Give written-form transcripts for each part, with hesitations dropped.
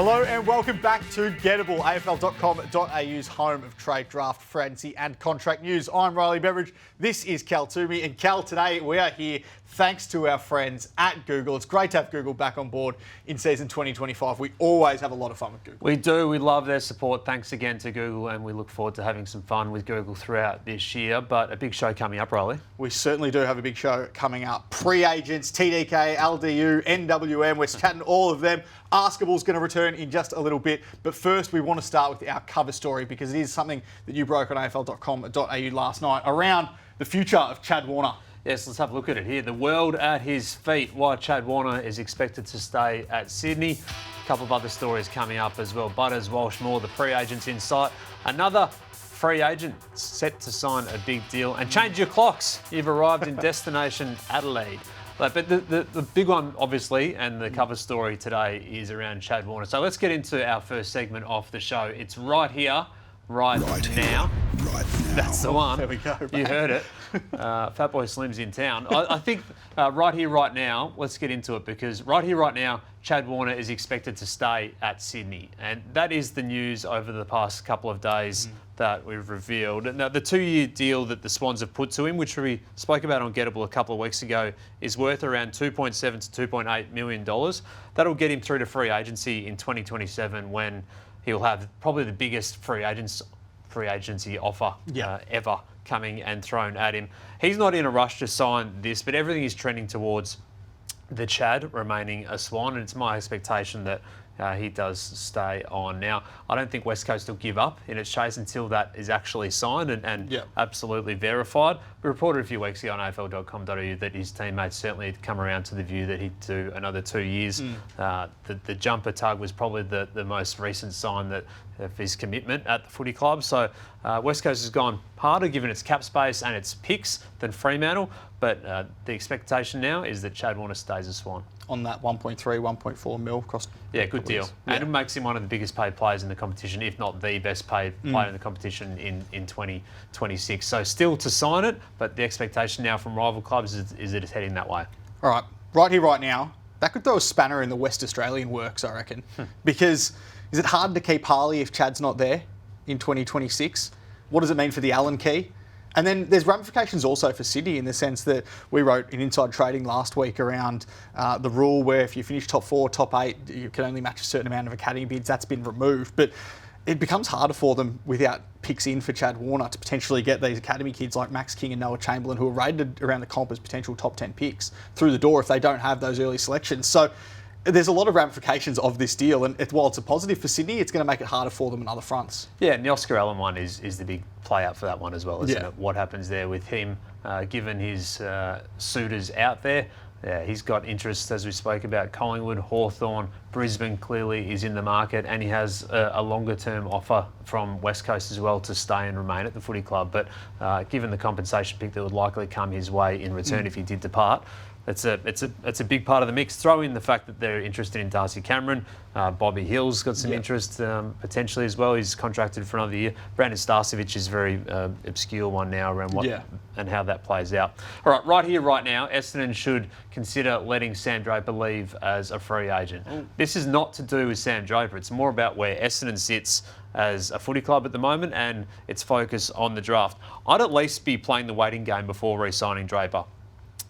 Hello and welcome back to Gettable, afl.com.au's home of trade, draft, frenzy and contract news. I'm Riley Beveridge. This is Cal Twomey. And Cal, today we are here thanks to our friends at Google. It's great to have Google back on board in season 2025. We always have a lot of fun with Google. We do. We love their support. Thanks again to Google, and we look forward to having some fun with Google throughout this year. But a big show coming up, Riley. We certainly do have a big show coming up. Pre-agents, TDK, LDU, NWM, we're chatting all of them. Askable's going to return in just a little bit. But first, we want to start with our cover story because it is something that you broke on afl.com.au last night around the future of Chad Warner. Yes, let's have a look at it here. The world at his feet. Why Chad Warner is expected to stay at Sydney. A couple of other stories coming up as well. Butters, Walsh, Moore, the free agents in sight. Another free agent set to sign a big deal. And change your clocks. You've arrived in destination Adelaide. But the big one, obviously, and the cover story today is around Chad Warner. So let's get into our first segment of the show. It's right here, right now. That's the one. There we go. You heard it. Fatboy Slim's in town. I think right here, right now, let's get into it because right here, right now, Chad Warner is expected to stay at Sydney. And that is the news over the past couple of days that we've revealed. Now, the 2-year deal that the Swans have put to him, which we spoke about on Gettable a couple of weeks ago, is worth around $2.7 to $2.8 million. That'll get him through to free agency in 2027 when he'll have probably the biggest free agency offer ever coming and thrown at him. He's not in a rush to sign this, but everything is trending towards the Chad remaining a Swan, and it's my expectation that he does stay on. Now, I don't think West Coast will give up in its chase until that is actually signed and absolutely verified. We reported a few weeks ago on afl.com.au that his teammates certainly had come around to the view that he'd do another 2 years. The jumper tug was probably the most recent sign of his commitment at the footy club. So West Coast has gone harder given its cap space and its picks than Fremantle. But the expectation now is that Chad Warner stays a Swan. On that 1.3, 1.4 mil across. Yeah, good deal. Yeah. And it makes him one of the biggest paid players in the competition, if not the best paid player in the competition in 2026. So still to sign it, but the expectation now from rival clubs is that it's heading that way. All right here, right now, that could throw a spanner in the West Australian works, I reckon. Because is it hard to keep Harley if Chad's not there in 2026? What does it mean for the Allen key? And then there's ramifications also for Sydney in the sense that we wrote in Inside Trading last week around the rule where if you finish top 4, top 8, you can only match a certain amount of academy bids. That's been removed. But it becomes harder for them without picks in for Chad Warner to potentially get these academy kids like Max King and Noah Chamberlain, who are rated around the comp as potential top 10 picks, through the door if they don't have those early selections. So there's a lot of ramifications of this deal, and while it's a positive for Sydney, it's going to make it harder for them on other fronts. Yeah, and the Oscar Allen one is the big play out for that one as well, isn't it? What happens there with him, given his suitors out there. Yeah, he's got interest, as we spoke about, Collingwood, Hawthorn, Brisbane clearly is in the market, and he has a longer-term offer from West Coast as well to stay and remain at the footy club. But given the compensation pick that would likely come his way in return if he did depart, it's a big part of the mix. Throw in the fact that they're interested in Darcy Cameron. Bobby Hill's got some interest potentially as well. He's contracted for another year. Brandon Starcevich is a very obscure one now around what and how that plays out. All right here, right now, Essendon should consider letting Sam Draper leave as a free agent. This is not to do with Sam Draper. It's more about where Essendon sits as a footy club at the moment and its focus on the draft. I'd at least be playing the waiting game before re-signing Draper.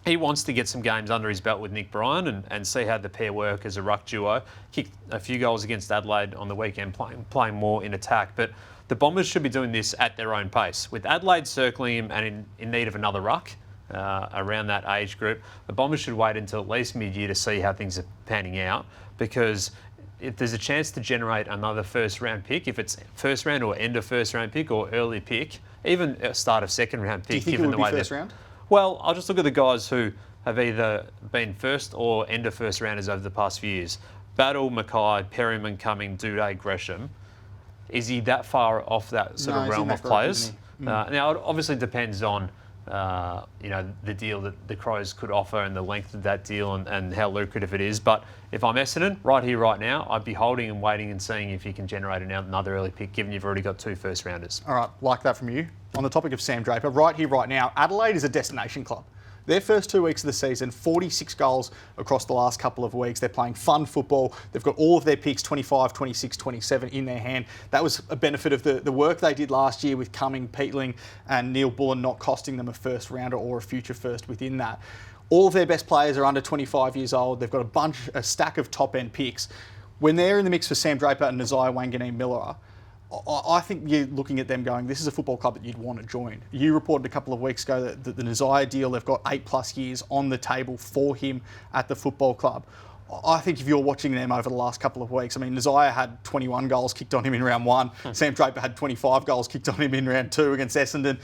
He wants to get some games under his belt with Nick Bryan and see how the pair work as a ruck duo. Kicked a few goals against Adelaide on the weekend, playing more in attack. But the Bombers should be doing this at their own pace. With Adelaide circling him and in need of another ruck around that age group, the Bombers should wait until at least mid-year to see how things are panning out, because if there's a chance to generate another first-round pick, if it's first round or end of first-round pick or early pick, even a start of second-round pick, do you think given it would the way be first round? Well, I'll just look at the guys who have either been first or end of first rounders over the past few years. Battle, Mackay, Perryman, Cumming, Duday, Gresham. Is he that far off that sort of realm of players? Now, it obviously depends on the deal that the Crows could offer and the length of that deal and how lucrative it is. But if I'm Essendon, right here, right now, I'd be holding and waiting and seeing if you can generate another early pick, given you've already got 2 first rounders. All right, like that from you. On the topic of Sam Draper, right here, right now, Adelaide is a destination club. Their first 2 weeks of the season, 46 goals across the last couple of weeks. They're playing fun football. They've got all of their picks, 25, 26, 27 in their hand. That was a benefit of the work they did last year with Cumming, Peatling and Neil Bullen not costing them a first rounder or a future first within that. All of their best players are under 25 years old. They've got a stack of top-end picks. When they're in the mix for Sam Draper and Nasiah Wanganeen-Miller, I think you're looking at them going, this is a football club that you'd want to join. You reported a couple of weeks ago that the Nasiah deal, they've got 8+ years on the table for him at the football club. I think if you're watching them over the last couple of weeks, I mean, Nasiah had 21 goals kicked on him in round 1. Sam Draper had 25 goals kicked on him in round 2 against Essendon.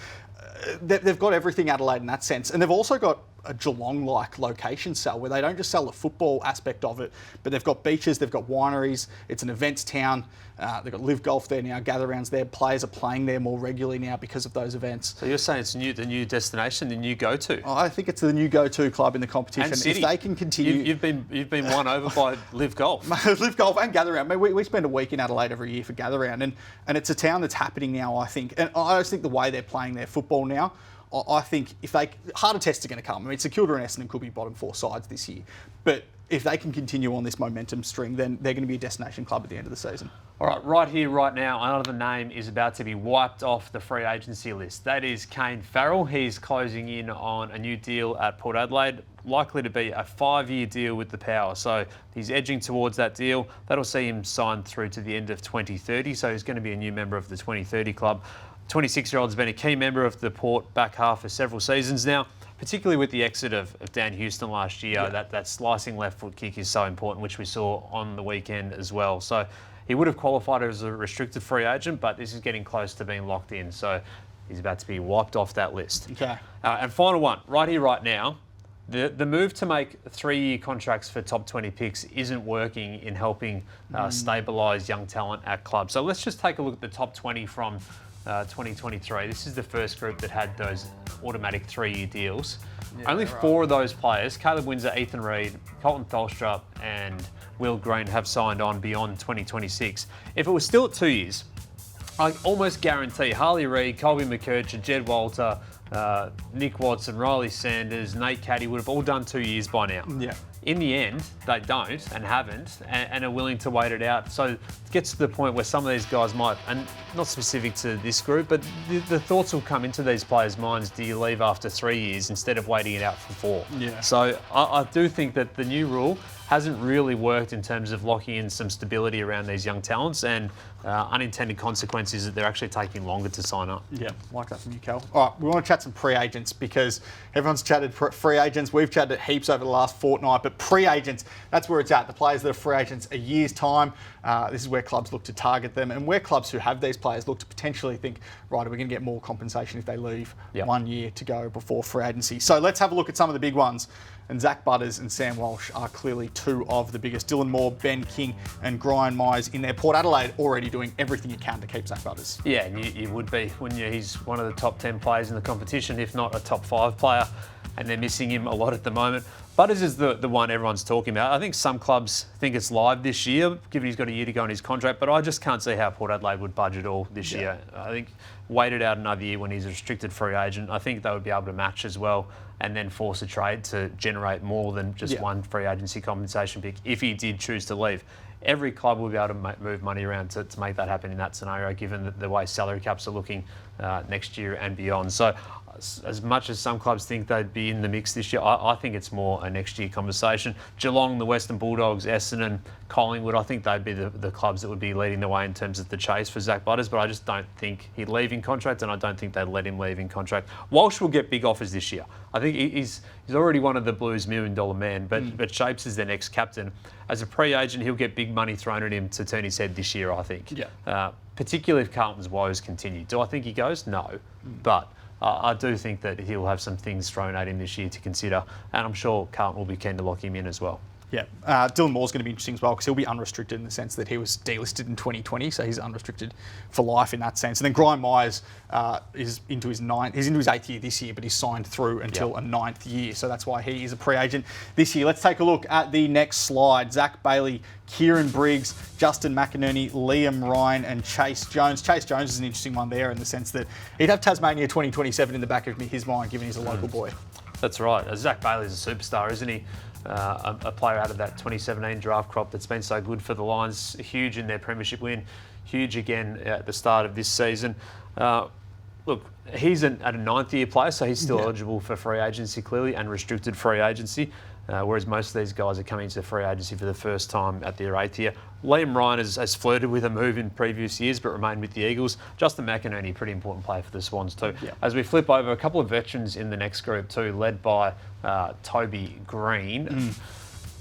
They've got everything Adelaide in that sense. And they've also got a Geelong-like location sell where they don't just sell the football aspect of it, but they've got beaches, they've got wineries, it's an events town, they've got live golf there now, gather rounds there, players are playing there more regularly now because of those events. So you're saying it's the new destination, the new go-to? I think it's the new go-to club in the competition. And City. If they can continue... You've been won over by live golf. Live golf and gather round. I mean, we spend a week in Adelaide every year for gather round, and it's a town that's happening now, I think. And I just think the way they're playing their football now, I think harder tests are going to come. I mean, St Kilda and Essendon could be bottom 4 sides this year. But if they can continue on this momentum string, then they're going to be a destination club at the end of the season. All right, right here, right now, another name is about to be wiped off the free agency list. That is Kane Farrell. He's closing in on a new deal at Port Adelaide, likely to be a 5-year deal with the Power. So he's edging towards that deal. That'll see him signed through to the end of 2030. So he's going to be a new member of the 2030 club. 26-year-old has been a key member of the Port back half for several seasons now, particularly with the exit of Dan Houston last year. Yeah. That slicing left foot kick is so important, which we saw on the weekend as well. So he would have qualified as a restricted free agent, but this is getting close to being locked in. So he's about to be wiped off that list. Okay. And final one, right here, right now. The move to make 3-year contracts for top 20 picks isn't working in helping stabilise young talent at clubs. So let's just take a look at the top 20 from 2023. This is the first group that had those automatic 3-year deals. Yeah, only 4 of those players, Caleb Windsor, Ethan Reid, Colton Tholstrup and Will Green, have signed on beyond 2026. If it was still at 2 years, I almost guarantee Harley Reid, Colby McKercher, Jed Walter, Nick Watson, Riley Sanders, Nate Caddy would have all done 2 years by now. Yeah. In the end, they don't and haven't and are willing to wait it out. So it gets to the point where some of these guys might, and not specific to this group, but the thoughts will come into these players' minds, do you leave after 3 years instead of waiting it out for 4? Yeah. So I do think that the new rule hasn't really worked in terms of locking in some stability around these young talents, and unintended consequences that they're actually taking longer to sign up. Yeah, like that from you, Cal. All right, we want to chat some pre-agents because everyone's chatted free agents. We've chatted heaps over the last fortnight, but pre-agents, that's where it's at. The players that are free agents a year's time, this is where clubs look to target them, and where clubs who have these players look to potentially think, right, are we going to get more compensation if they leave 1 year to go before free agency? So let's have a look at some of the big ones. And Zach Butters and Sam Walsh are clearly 2 of the biggest. Dylan Moore, Ben King and Brian Myers in there. Port Adelaide already doing everything you can to keep Zach Butters. Yeah, and you would be, wouldn't you? He's one of the top 10 players in the competition, if not a top 5 player, and they're missing him a lot at the moment. Butters is the one everyone's talking about. I think some clubs think it's live this year, given he's got a year to go on his contract, but I just can't see how Port Adelaide would budge at all this year. I think wait it out another year when he's a restricted free agent. I think they would be able to match as well and then force a trade to generate more than just one free agency compensation pick if he did choose to leave. Every club will be able to move money around to make that happen in that scenario, given the way salary caps are looking next year and beyond. So as much as some clubs think they'd be in the mix this year, I think it's more a next year conversation. Geelong, the Western Bulldogs, Essendon, Collingwood, I think they'd be the clubs that would be leading the way in terms of the chase for Zach Butters, but I just don't think he'd leave in contract, and I don't think they'd let him leave in contract. Walsh will get big offers this year. I think he's already one of the Blues $1 million men, but Shapes is their next captain. As a pre-agent, he'll get big money thrown at him to turn his head this year, I think. Yeah. Particularly if Carlton's woes continue. Do I think he goes? No. But I do think that he'll have some things thrown at him this year to consider, and I'm sure Carlton will be keen to lock him in as well. Yeah, Dylan Moore's going to be interesting as well because he'll be unrestricted in the sense that he was delisted in 2020, so he's unrestricted for life in that sense. And then Brian Myers is into his 8th year this year, but he's signed through until a 9th year, so that's why he is a pre-agent this year. Let's take a look at the next slide. Zach Bailey, Kieran Briggs, Justin McInerney, Liam Ryan and Chase Jones. Chase Jones is an interesting one there in the sense that he'd have Tasmania 2027 in the back of his mind, given he's a local boy. That's right. Zach Bailey's a superstar, isn't he? A player out of that 2017 draft crop that's been so good for the Lions. Huge in their premiership win. Huge again at the start of this season. Look, he's at a 9th-year player, so he's still eligible for free agency, clearly, and restricted free agency, whereas most of these guys are coming into free agency for the first time at their 8th year. Liam Ryan has flirted with a move in previous years, but remained with the Eagles. Justin McInerney, pretty important player for the Swans too. Yeah. As we flip over, a couple of veterans in the next group too, led by Toby Green.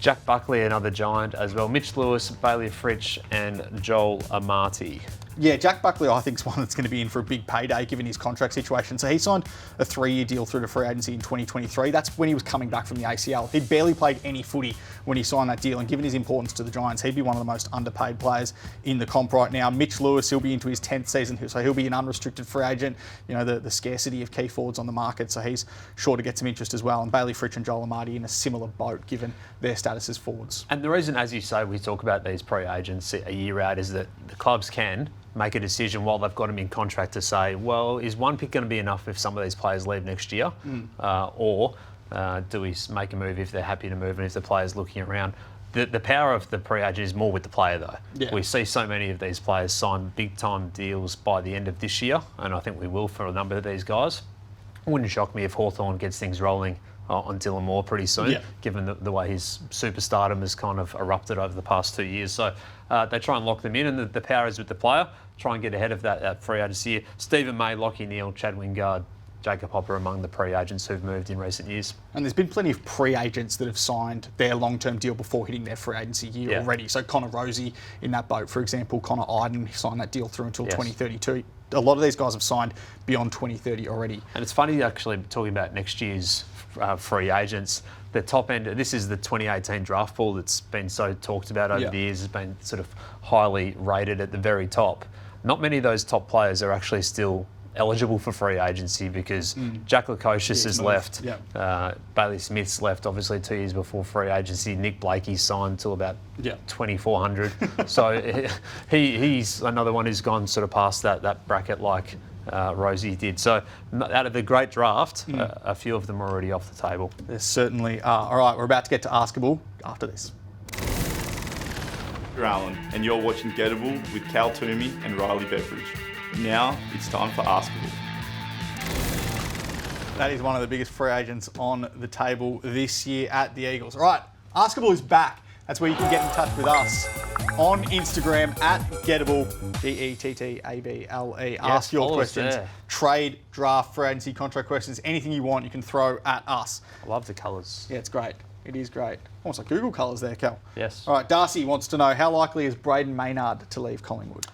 Jack Buckley, another giant as well. Mitch Lewis, Bailey Fritsch, and Joel Amati. Yeah, Jack Buckley, I think, is one that's going to be in for a big payday given his contract situation. So he signed a 3-year deal through to free agency in 2023. That's when he was coming back from the ACL. He'd barely played any footy when he signed that deal, and given his importance to the Giants, he'd be one of the most underpaid players in the comp right now. Mitch Lewis, he'll be into his 10th season, so he'll be an unrestricted free agent. You know, the scarcity of key forwards on the market, so he's sure to get some interest as well. And Bailey Fritsch and Joel Amati in a similar boat, given their status as forwards. And the reason, as you say, we talk about these pre-agents a year out is that the clubs can make a decision while they've got them in contract to say, well, is one pick going to be enough if some of these players leave next year? Or do we make a move if they're happy to move and if the player's looking around? The power of the pre-agent is more with the player, though. Yeah. We see so many of these players sign big-time deals by the end of this year, and I think we will for a number of these guys. It wouldn't shock me if Hawthorn gets things rolling on Dylan Moore pretty soon, given the way his superstardom has kind of erupted over the past 2 years. So they try and lock them in, and the power is with the player. Try and get ahead of that free agency. Stephen May, Lockie Neal, Chad Wingard, Jacob Hopper among the pre-agents who've moved in recent years. And there's been plenty of pre-agents that have signed their long-term deal before hitting their free agency year already. So Connor Rosie in that boat, for example. Connor Iden signed that deal through until 2032. A lot of these guys have signed beyond 2030 already. And it's funny actually talking about next year's free agents. The top end, this is the 2018 draft pool that's been so talked about over the years, has been sort of highly rated at the very top. Not many of those top players are actually still eligible for free agency because Jack Lukosius has left. Bailey Smith's left, obviously, 2 years before free agency. Nick Blakey signed till about 2,400. So he's another one who's gone sort of past that bracket like Rosie did. So out of the great draft, a few of them are already off the table. There certainly are. All right, we're about to get to Askable after this. Alan, and you're watching Gettable with Twomey and Riley Beveridge. Now it's time for Askable. That is one of the biggest free agents on the table this year at the Eagles. All right, Askable is back. That's where you can get in touch with us on Instagram at Gettable, Gettable. Ask your questions. Trade, draft, free agency, contract questions, anything you want, you can throw at us. I love the colours. Yeah, it's great. It is great. Almost like Google colours there, Cal. Yes. All right, Darcy wants to know, how likely is Braden Maynard to leave Collingwood?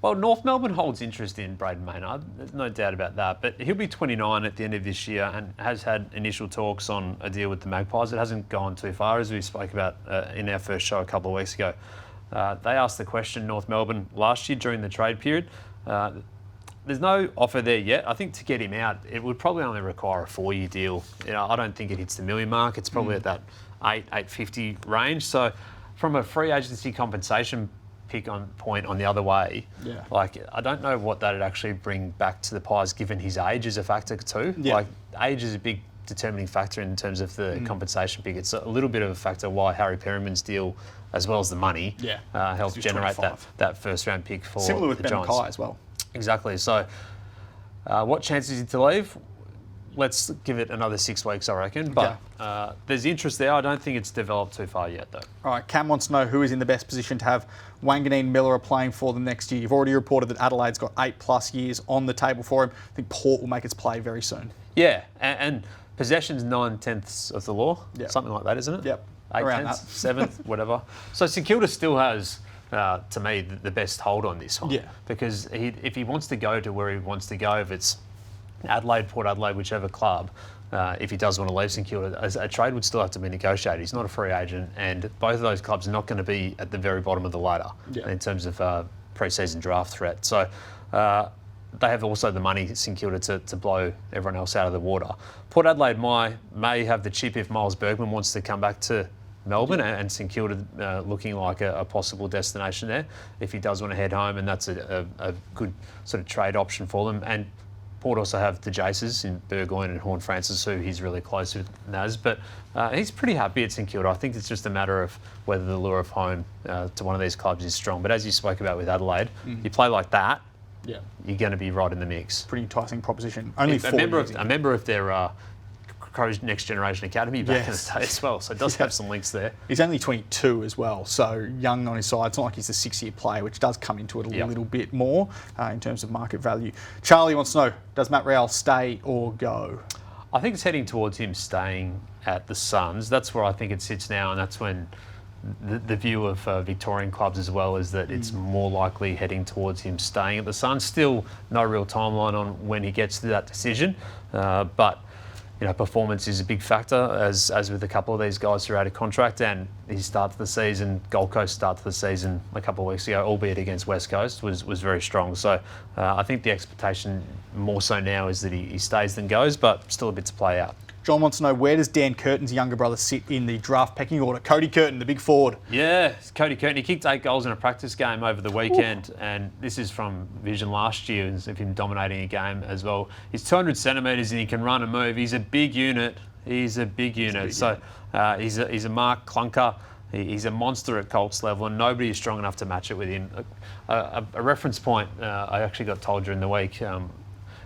Well, North Melbourne holds interest in Braden Maynard. There's no doubt about that. But he'll be 29 at the end of this year and has had initial talks on a deal with the Magpies. It hasn't gone too far, as we spoke about in our first show a couple of weeks ago. They asked the question, North Melbourne, last year during the trade period. There's no offer there yet. I think to get him out, it would probably only require a 4-year deal. You know, I don't think it hits the $1 million mark. It's probably at that $850 range. So from a free agency compensation point on the other way, like I don't know what that'd actually bring back to the Pies, given his age is a factor too. Like age is a big determining factor in terms of the compensation pick. It's a little bit of a factor why Harry Perriman's deal, as well as the money, helped generate that first round pick for similar with the Ben Giants. Mackay as well. Exactly. So what chance is he to leave? Let's give it another 6 weeks, I reckon. But there's interest there. I don't think it's developed too far yet, though. All right, Cam wants to know who is in the best position to have Wanganeen Miller playing for them next year. You've already reported that Adelaide's got 8+ years on the table for him. I think Port will make its play very soon. Yeah, and possession's 9/10 of the law. Something like that, isn't it? Yep. 8/10, 7th, whatever. So St Kilda still has, to me, the best hold on this one. Because if he wants to go to where he wants to go, if it's Adelaide, Port Adelaide, whichever club, if he does want to leave St Kilda, a trade would still have to be negotiated. He's not a free agent, and both of those clubs are not going to be at the very bottom of the ladder in terms of pre-season draft threat. So they have also the money, St Kilda, to blow everyone else out of the water. Port Adelaide may have the chip if Miles Bergman wants to come back to Melbourne, and St Kilda looking like a possible destination there if he does want to head home, and that's a good sort of trade option for them. And Port also have the Jaces in Burgoyne and Horn Francis, who he's really close with Naz, but he's pretty happy at St Kilda. I think it's just a matter of whether the lure of home to one of these clubs is strong. But as you spoke about with Adelaide, you play like that, you're going to be right in the mix. Pretty enticing proposition. Only a member of their Crows Next Generation Academy back in the day as well, so it does have some links there. He's only 22 as well, so young on his side. It's not like he's a 6-year player, which does come into it a little bit more in terms of market value. Charlie wants to know, does Matt Rowell stay or go? I think it's heading towards him staying at the Suns. That's where I think it sits now, and that's when the view of Victorian clubs as well is that it's more likely heading towards him staying at the Suns. Still no real timeline on when he gets to that decision, but performance is a big factor, as with a couple of these guys who are out of contract, and his start to the season, Gold Coast start to the season a couple of weeks ago, albeit against West Coast, was very strong. So I think the expectation more so now is that he stays than goes, but still a bit to play out. John wants to know, where does Dan Curtin's younger brother sit in the draft pecking order? Cody Curtin, the big forward. Yeah, Cody Curtin. He kicked 8 goals in a practice game over the weekend, and this is from Vision last year of him dominating a game as well. He's 200 centimetres and he can run and move. He's a big unit. He's a big unit. He's a mark clunker. He's a monster at Colts level, and nobody is strong enough to match it with him. A reference point I actually got told during the week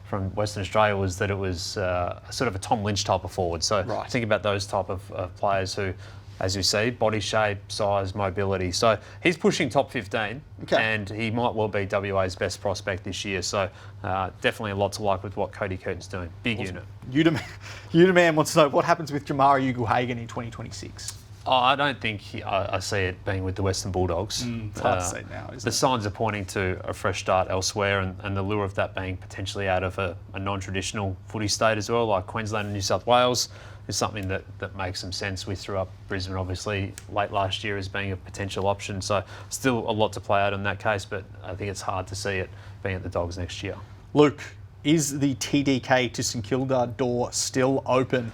from Western Australia was that it was sort of a Tom Lynch type of forward. So think about those type of players who, as you see, body shape, size, mobility. So he's pushing top 15, and he might well be WA's best prospect this year. So definitely a lot to like with what Cody Curtin's doing. Big unit. Udaman wants to know, what happens with Jamari Ugle-Hagan in 2026? I don't think I see it being with the Western Bulldogs. It's hard to say now, isn't the signs are pointing to a fresh start elsewhere, and the lure of that being potentially out of a non-traditional footy state as well, like Queensland and New South Wales, is something that makes some sense. We threw up Brisbane, obviously, late last year as being a potential option. So still a lot to play out in that case, but I think it's hard to see it being at the Dogs next year. Luke, is the TDK to St Kilda door still open?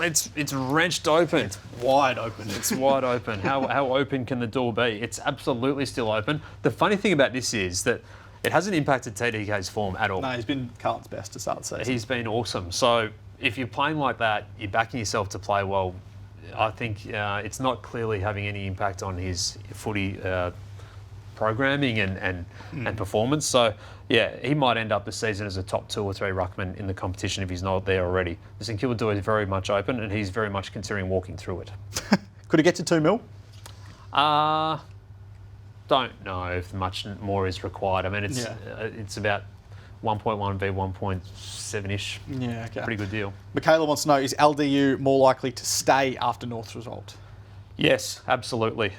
It's wrenched open. It's wide open. It's wide open. How open can the door be? It's absolutely still open. The funny thing about this is that it hasn't impacted TDK's form at all. No, he's been Carlton's best to start the season. He's been awesome. So if you're playing like that, you're backing yourself to play well. I think it's not clearly having any impact on his footy programming and performance. So, yeah, he might end up the season as a top 2 or 3 ruckman in the competition if he's not there already. The St Kilda door is very much open, and he's very much considering walking through it. Could he get to 2 mil? Don't know if much more is required. I mean, it's about 1.1 v 1.7-ish. Yeah, okay. Pretty good deal. Michaela wants to know, is LDU more likely to stay after North's result? Yes, absolutely.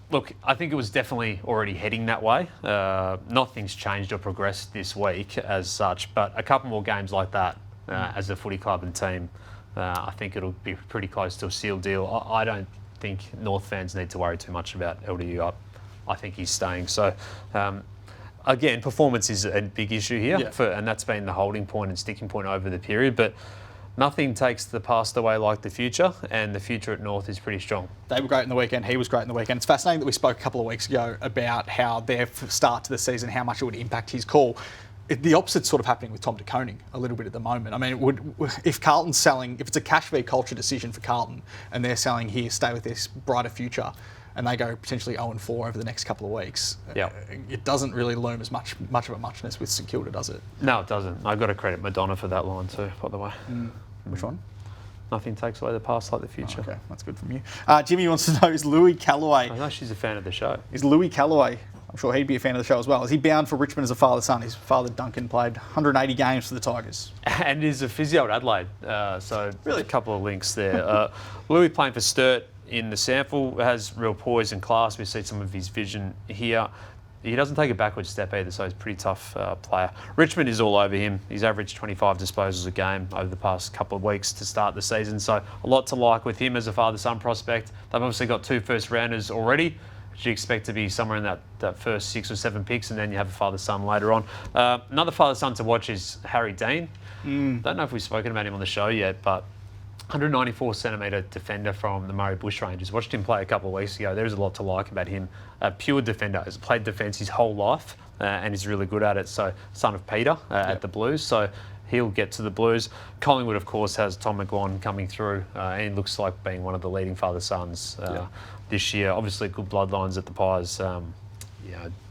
Look, I think it was definitely already heading that way. Nothing's changed or progressed this week as such, but a couple more games like that as a footy club and team, I think it'll be pretty close to a sealed deal. I don't think North fans need to worry too much about LDU. I think he's staying. So, again, performance is a big issue here, and that's been the holding point and sticking point over the period. But nothing takes the past away like the future, and the future at North is pretty strong. They were great in the weekend. He was great in the weekend. It's fascinating that we spoke a couple of weeks ago about how their start to the season, how much it would impact his call. The opposite's sort of happening with Tom de Koning a little bit at the moment. I mean, if Carlton's selling, if it's a cash v culture decision for Carlton, and they're selling here, stay with this brighter future, and they go potentially 0-4 over the next couple of weeks, it doesn't really loom as much of a muchness with St Kilda, does it? No, it doesn't. I've got to credit Madonna for that line too, by the way. Which one? Nothing takes away the past like the future. Okay, that's good from you. Jimmy wants to know, is Louis Callaway... I know she's a fan of the show. Is Louis Callaway, I'm sure he'd be a fan of the show as well, is he bound for Richmond as a father-son? His father, Duncan, played 180 games for the Tigers. And is a physio at Adelaide, so really a couple of links there. Louis playing for Sturt in the sample, has real poise and class. We see some of his vision here. He doesn't take a backward step either, so he's a pretty tough player. Richmond is all over him. He's averaged 25 disposals a game over the past couple of weeks to start the season, so a lot to like with him as a father-son prospect. They've obviously got 2 first-rounders already, which you expect to be somewhere in that first 6 or 7 picks, and then you have a father-son later on. Another father-son to watch is Harry Dean. Don't know if we've spoken about him on the show yet, but 194 centimetre defender from the Murray Bushrangers. Watched him play a couple of weeks ago. There's a lot to like about him. A pure defender. He's played defence his whole life and he's really good at it. So, son of Peter at the Blues. So, he'll get to the Blues. Collingwood, of course, has Tom McGuan coming through and looks like being one of the leading father-sons this year. Obviously, good bloodlines at the Pies.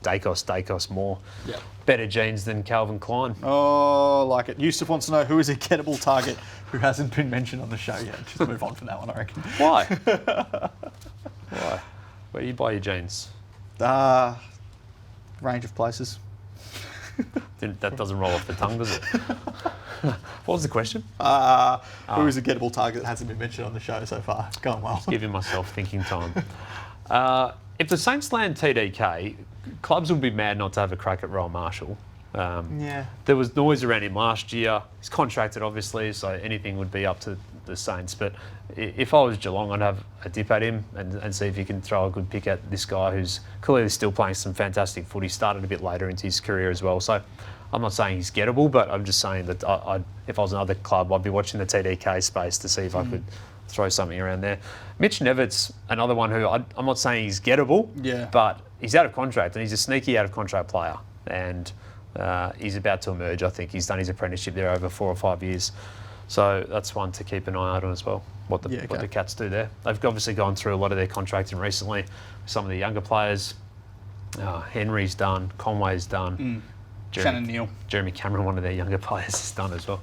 Dacos more. Yeah. Better genes than Calvin Klein. Oh, like it. Yusuf wants to know who is a gettable target who hasn't been mentioned on the show yet. Just move on from that one, I reckon. Why? Why? Where do you buy your jeans? Range of places. That doesn't roll off the tongue, does it? What was the question? Who is a gettable target that hasn't been mentioned on the show so far? Going well. Just giving myself thinking time. If the Saints land TDK, clubs will be mad not to have a crack at Rowan Marshall. There was noise around him last year. He's contracted, obviously, so anything would be up to the Saints. But if I was Geelong, I'd have a dip at him and see if he can throw a good pick at this guy who's clearly still playing some fantastic footy. Started a bit later into his career as well. So I'm not saying he's gettable, but I'm just saying that if I was another club, I'd be watching the TDK space to see if I could throw something around there. Mitch Nevitt's another one who I'm not saying he's gettable, but he's out of contract and he's a sneaky out of contract player. And he's about to emerge, I think. He's done his apprenticeship there over 4 or 5 years. So that's one to keep an eye out on as well, what the Cats do there. They've obviously gone through a lot of their contracting recently. Some of the younger players, Henry's done, Conway's done. Shannon Neal. Jeremy Cameron, one of their younger players, is done as well.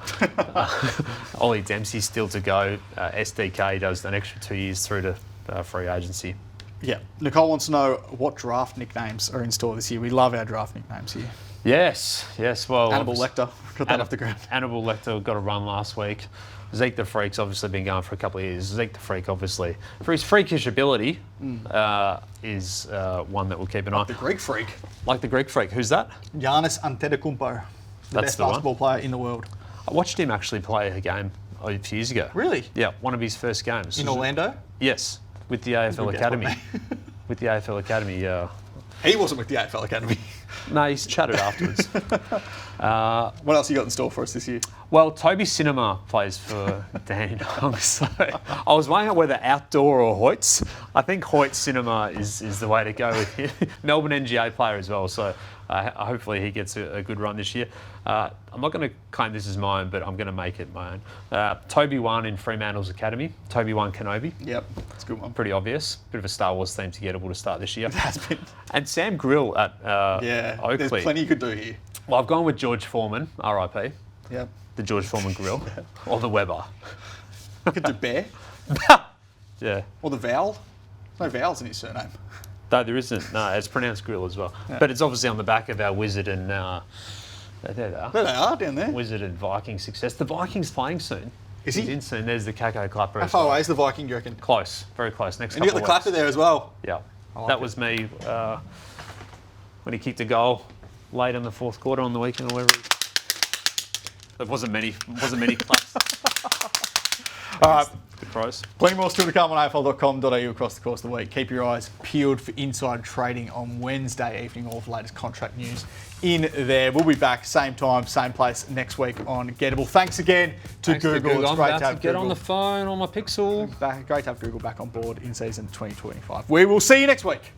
Ollie Dempsey's still to go. SDK does an extra 2 years through to free agency. Yeah. Nicole wants to know what draft nicknames are in store this year. We love our draft nicknames here. Yes. Well, Hannibal Lecter. Got that off the ground. Hannibal Lecter got a run last week. Zeke the Freak's obviously been going for a couple of years. Zeke the Freak, obviously, for his freakish ability, is one that we'll keep an eye on. The Greek Freak. Like the Greek Freak. Who's that? Giannis Antetokounmpo. The best basketball player in the world. I watched him actually play a game a few years ago. Really? Yeah, one of his first games. In Orlando? Yes, with the AFL Academy. With the AFL Academy, He wasn't with the AFL Academy. No, he's chatted afterwards. What else you got in store for us this year? Well, Toby Cinema plays for Danny Nong, so I was weighing out whether outdoor or Hoyts. I think Hoyts Cinema is the way to go with him. Melbourne NGA player as well, so hopefully he gets a good run this year. I'm not going to claim this as mine, but I'm going to make it my own. Toby 1 in Fremantle's Academy. Toby 1 Kenobi. Yep, that's a good one. Pretty obvious. Bit of a Star Wars theme to Gettable to start this year. It has been. And Sam Grill at Oakley. There's plenty you could do here. Well, I've gone with George Foreman, RIP. Yep. The George Foreman Grill. Or the Weber. You could do Bear. Yeah. Or the Vowel. No vowels in his surname. No, there isn't. No, it's pronounced Grill as well. Yeah. But it's obviously on the back of our Wizard and... there they are. There they are, down there. Wizard and Viking success. The Viking's playing soon. Is he? He's in soon. There's the Kako Clapper. How far away is the Viking, do you reckon? Close. Very close. Next and you got the Clapper there as well. Yeah. That was me when he kicked a goal late in the fourth quarter on the weekend or whatever. There wasn't many claps. All right. The Crows. Plenty more still to come on afl.com.au across the course of the week. Keep your eyes peeled for inside trading on Wednesday evening, all of the latest contract news in there. We'll be back same time, same place next week on Gettable. Thanks again to Google. It's great to have Google. Get on the phone on my Pixel. Great to have Google back on board in season 2025. We will see you next week.